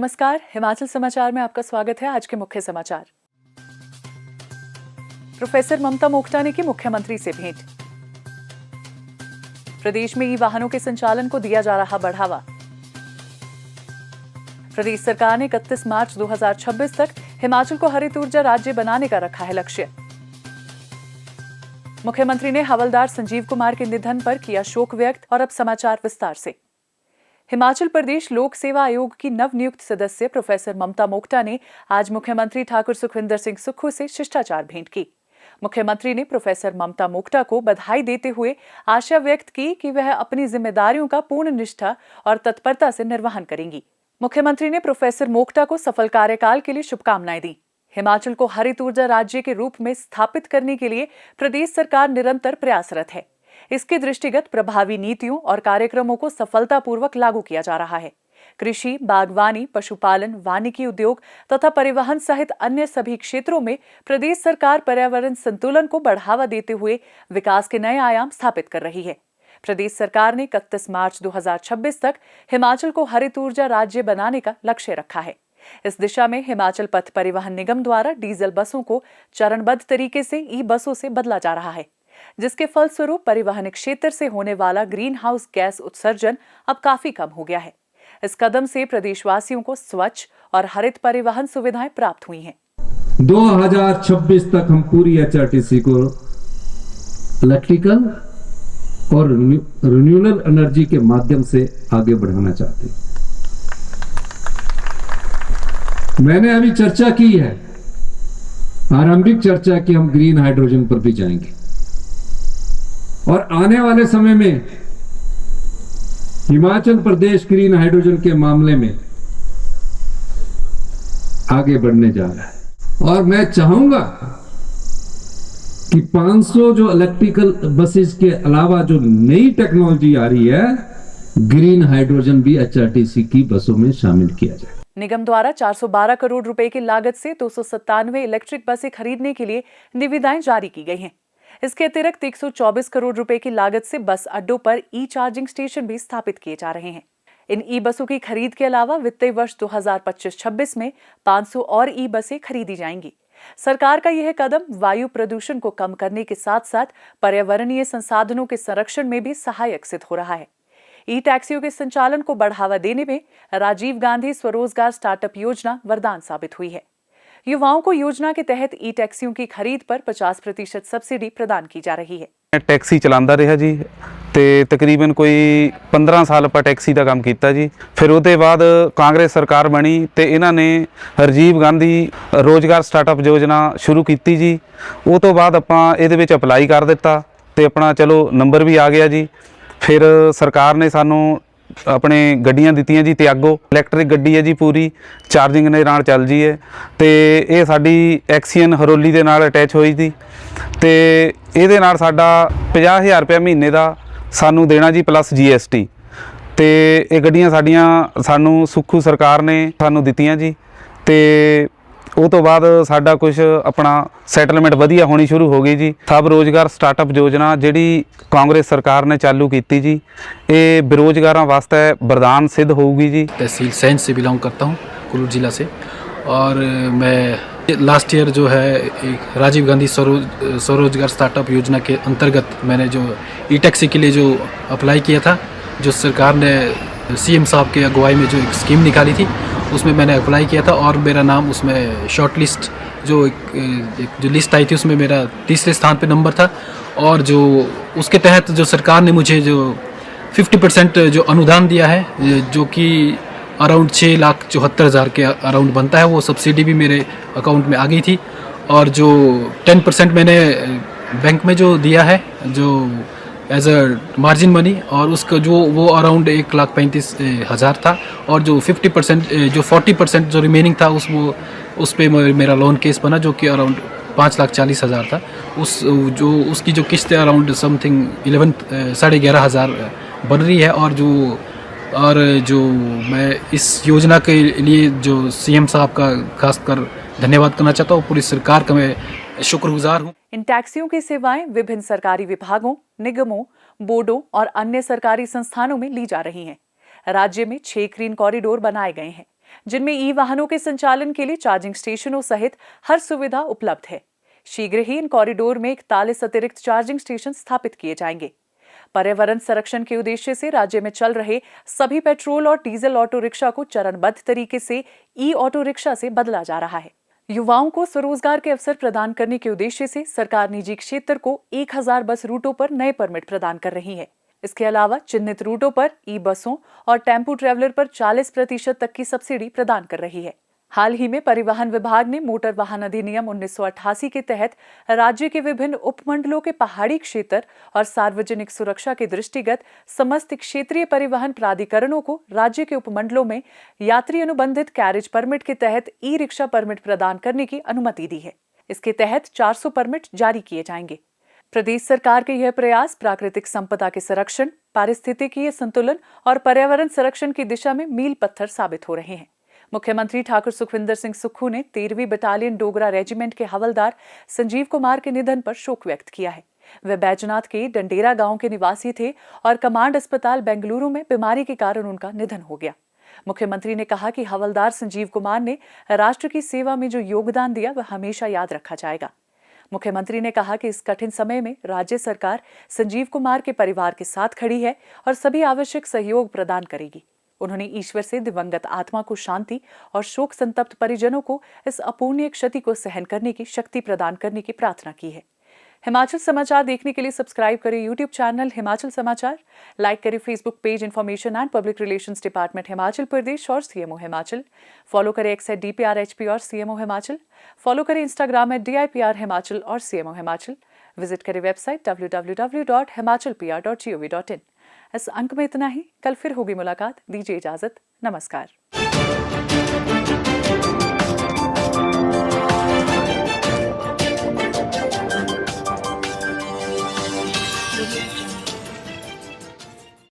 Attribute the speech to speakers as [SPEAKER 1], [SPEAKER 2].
[SPEAKER 1] नमस्कार, हिमाचल समाचार में आपका स्वागत है। आज के मुख्य समाचार। प्रोफेसर ममता मोक्टा ने की मुख्यमंत्री से भेंट। प्रदेश में ई वाहनों के संचालन को दिया जा रहा बढ़ावा। प्रदेश सरकार ने 31 मार्च 2026 तक हिमाचल को हरित ऊर्जा राज्य बनाने का रखा है लक्ष्य। मुख्यमंत्री ने हवलदार संजीव कुमार के निधन पर किया शोक व्यक्त। और अब समाचार विस्तार से। हिमाचल प्रदेश लोक सेवा आयोग की नवनियुक्त सदस्य प्रोफेसर ममता मोक्टा ने आज मुख्यमंत्री ठाकुर सुखविंदर सिंह सुक्खू से शिष्टाचार भेंट की। मुख्यमंत्री ने प्रोफेसर ममता मोक्टा को बधाई देते हुए आशा व्यक्त की कि वह अपनी जिम्मेदारियों का पूर्ण निष्ठा और तत्परता से निर्वहन करेंगी। मुख्यमंत्री ने प्रोफेसर मोक्टा को सफल कार्यकाल के लिए शुभकामनाएं दी। हिमाचल को हरित ऊर्जा राज्य के रूप में स्थापित करने के लिए प्रदेश सरकार निरंतर प्रयासरत है। इसके दृष्टिगत प्रभावी नीतियों और कार्यक्रमों को सफलतापूर्वक लागू किया जा रहा है। कृषि, बागवानी, पशुपालन, वानिकी उद्योग तथा परिवहन सहित अन्य सभी क्षेत्रों में प्रदेश सरकार पर्यावरण संतुलन को बढ़ावा देते हुए विकास के नए आयाम स्थापित कर रही है। प्रदेश सरकार ने 31 मार्च 2026 तक हिमाचल को हरित ऊर्जा राज्य बनाने का लक्ष्य रखा है। इस दिशा में हिमाचल पथ परिवहन निगम द्वारा डीजल बसों को चरणबद्ध तरीके से ई बसों से बदला जा रहा है, जिसके फलस्वरूप परिवहन क्षेत्र से होने वाला ग्रीन हाउस गैस उत्सर्जन अब काफी कम हो गया है। इस कदम से प्रदेशवासियों को स्वच्छ और हरित परिवहन सुविधाएं प्राप्त हुई हैं।
[SPEAKER 2] 2026 तक हम पूरी एचआरटीसी को इलेक्ट्रिकल और रिन्यूएबल एनर्जी के माध्यम से आगे बढ़ाना चाहते हैं। मैंने अभी चर्चा की है, आरंभिक चर्चा की, हम ग्रीन हाइड्रोजन पर भी जाएंगे और आने वाले समय में हिमाचल प्रदेश ग्रीन हाइड्रोजन के मामले में आगे बढ़ने जा रहा है। और मैं चाहूंगा कि 500 जो इलेक्ट्रिकल बसेस के अलावा जो नई टेक्नोलॉजी आ रही है, ग्रीन हाइड्रोजन भी एचआरटीसी की बसों में शामिल किया जाए।
[SPEAKER 1] निगम द्वारा 412 करोड़ रुपए की लागत से 297 इलेक्ट्रिक बसें खरीदने के लिए निविदाएं जारी की गई हैं। इसके अतिरिक्त 124 करोड़ रुपए की लागत से बस अड्डों पर ई चार्जिंग स्टेशन भी स्थापित किए जा रहे हैं। इन ई बसों की खरीद के अलावा वित्तीय वर्ष 2025-26 में 500 और ई बसें खरीदी जाएंगी। सरकार का यह कदम वायु प्रदूषण को कम करने के साथ साथ पर्यावरणीय संसाधनों के संरक्षण में भी सहायक सिद्ध हो रहा है। ई टैक्सियों के संचालन को बढ़ावा देने में राजीव गांधी स्वरोजगार स्टार्टअप योजना वरदान साबित हुई है। युवाओं को योजना के तहत ई टैक्सियों की खरीद पर 50% सब्सिडी प्रदान की जा रही है।
[SPEAKER 3] टैक्सी चलांदा रहा जी ते तकरीबन कोई 15 साल ਆਪਾਂ टैक्सी का काम किया जी। फिर उसके बाद कांग्रेस सरकार बनी तो इन्होंने राजीव गांधी रोजगार स्टार्टअप योजना शुरू की जी। वो तो बाद ਆਪਾਂ ਇਹਦੇ ਵਿੱਚ ਅਪਲਾਈ कर दिता तो अपना चलो नंबर भी आ गया जी। फिर सरकार ने सानू अपने गड्डियां दित्तियां जी। त्यागो इलैक्ट्रिक गड्डी है जी, पूरी चार्जिंग ने नाल चल जी है। तो ये साडी एक्सीयन हरोली दे नाल अटैच हुई थी। तो ये साडा 50,000 रुपया महीने का सानू देना जी, प्लस GST। तो ये गड्डियां साडियां सानू सुक्खू सरकार ने सानू दित्तियां जी। तो वो तो बाद साडा कुछ अपना सैटलमेंट वधिया होनी शुरू हो गई जी। सब रोजगार स्टार्टअप योजना जिहड़ी कांग्रेस सरकार ने चालू की जी, ये बेरोजगारों वास्ते वरदान सिद्ध होगी जी।
[SPEAKER 4] तहसील सैंज से बिलोंग करता हूँ, कुल्लू जिला से। और मैं लास्ट ईयर जो है एक राजीव गांधी स्वरोजगार स्टार्टअप योजना के अंतर्गत मैंने जो ई टैक्सी के लिए जो अप्लाई किया था, जो सरकार ने CM साहब के अगुवाई में जो एक स्कीम निकाली थी, उसमें मैंने अप्लाई किया था। और मेरा नाम उसमें शॉर्ट लिस्ट जो लिस्ट आई थी उसमें मेरा तीसरे स्थान पे नंबर था। और जो उसके तहत जो सरकार ने मुझे जो 50% जो अनुदान दिया है, जो कि अराउंड 6,74,000 के अराउंड बनता है, वो सब्सिडी भी मेरे अकाउंट में आ गई थी। और जो 10% मैंने बैंक में जो दिया है जो एज अ मार्जिन मनी, और उसका जो वो अराउंड 1,35,000 था। और जो 40% जो रिमेनिंग था उस पे मेरा लोन केस बना, जो कि अराउंड 5,40,000 था। उसकी जो किस्त अराउंड समथिंग 11,500 बन रही है। और जो मैं इस योजना के लिए जो CM साहब का खासकर धन्यवाद करना चाहता हूँ, पूरी सरकार का मैं शुक्रगुजार हूँ।
[SPEAKER 1] इन टैक्सियों की सेवाएं विभिन्न सरकारी विभागों, निगमों, बोर्डों और अन्य सरकारी संस्थानों में ली जा रही हैं। राज्य में 6 ग्रीन कॉरिडोर बनाए गए हैं। जिनमें ई वाहनों के संचालन के लिए चार्जिंग स्टेशनों सहित हर सुविधा उपलब्ध है। शीघ्र ही इन कॉरिडोर में 41 अतिरिक्त चार्जिंग स्टेशन स्थापित किए जाएंगे। पर्यावरण संरक्षण के उद्देश्य से राज्य में चल रहे सभी पेट्रोल और डीजल ऑटो रिक्शा को चरणबद्ध तरीके से ई ऑटो रिक्शा से बदला जा रहा है। युवाओं को स्वरोजगार के अवसर प्रदान करने के उद्देश्य से सरकार निजी क्षेत्र को 1000 बस रूटों पर नए परमिट प्रदान कर रही है। इसके अलावा चिन्हित रूटों पर ई बसों और टेम्पो ट्रैवलर पर 40% तक की सब्सिडी प्रदान कर रही है। हाल ही में परिवहन विभाग ने मोटर वाहन अधिनियम 1988 के तहत राज्य के विभिन्न उपमंडलों के पहाड़ी क्षेत्र और सार्वजनिक सुरक्षा के दृष्टिगत समस्त क्षेत्रीय परिवहन प्राधिकरणों को राज्य के उपमंडलों में यात्री अनुबंधित कैरेज परमिट के तहत ई रिक्शा परमिट प्रदान करने की अनुमति दी है। इसके तहत 400 परमिट जारी किए जाएंगे। प्रदेश सरकार के यह प्रयास प्राकृतिक संपदा के संरक्षण, पारिस्थितिकीय संतुलन और पर्यावरण संरक्षण की दिशा में मील पत्थर साबित हो रहे हैं। मुख्यमंत्री ठाकुर सुखविंदर सिंह सुक्खू ने 13वीं बटालियन डोगरा रेजिमेंट के हवलदार संजीव कुमार के निधन पर शोक व्यक्त किया है। वे बैजनाथ के डंडेरा गांव के निवासी थे और कमांड अस्पताल बेंगलुरु में बीमारी के कारण उनका निधन हो गया। मुख्यमंत्री ने कहा कि हवलदार संजीव कुमार ने राष्ट्र की सेवा में जो योगदान दिया वह हमेशा याद रखा जाएगा। मुख्यमंत्री ने कहा कि इस कठिन समय में राज्य सरकार संजीव कुमार के परिवार के साथ खड़ी है और सभी आवश्यक सहयोग प्रदान करेगी। उन्होंने ईश्वर से दिवंगत आत्मा को शांति और शोक संतप्त परिजनों को इस अपूर्णीय क्षति को सहन करने की शक्ति प्रदान करने की प्रार्थना की है। हिमाचल समाचार देखने के लिए सब्सक्राइब करें यूट्यूब चैनल हिमाचल समाचार, लाइक करें Facebook page information and public relations department Himachal Pradesh और सीएमओ हिमाचल, फॉलो करें एक्स @DPRHP और सीएमओ हिमाचल, फॉलो करें इंस्टाग्राम @DIPR हिमाचल और सीएमओ हिमाचल, विजिट करें वेबसाइट www.himachalpr.gov.in। इस अंक में इतना ही। कल फिर होगी मुलाकात। दीजिए इजाजत। नमस्कार।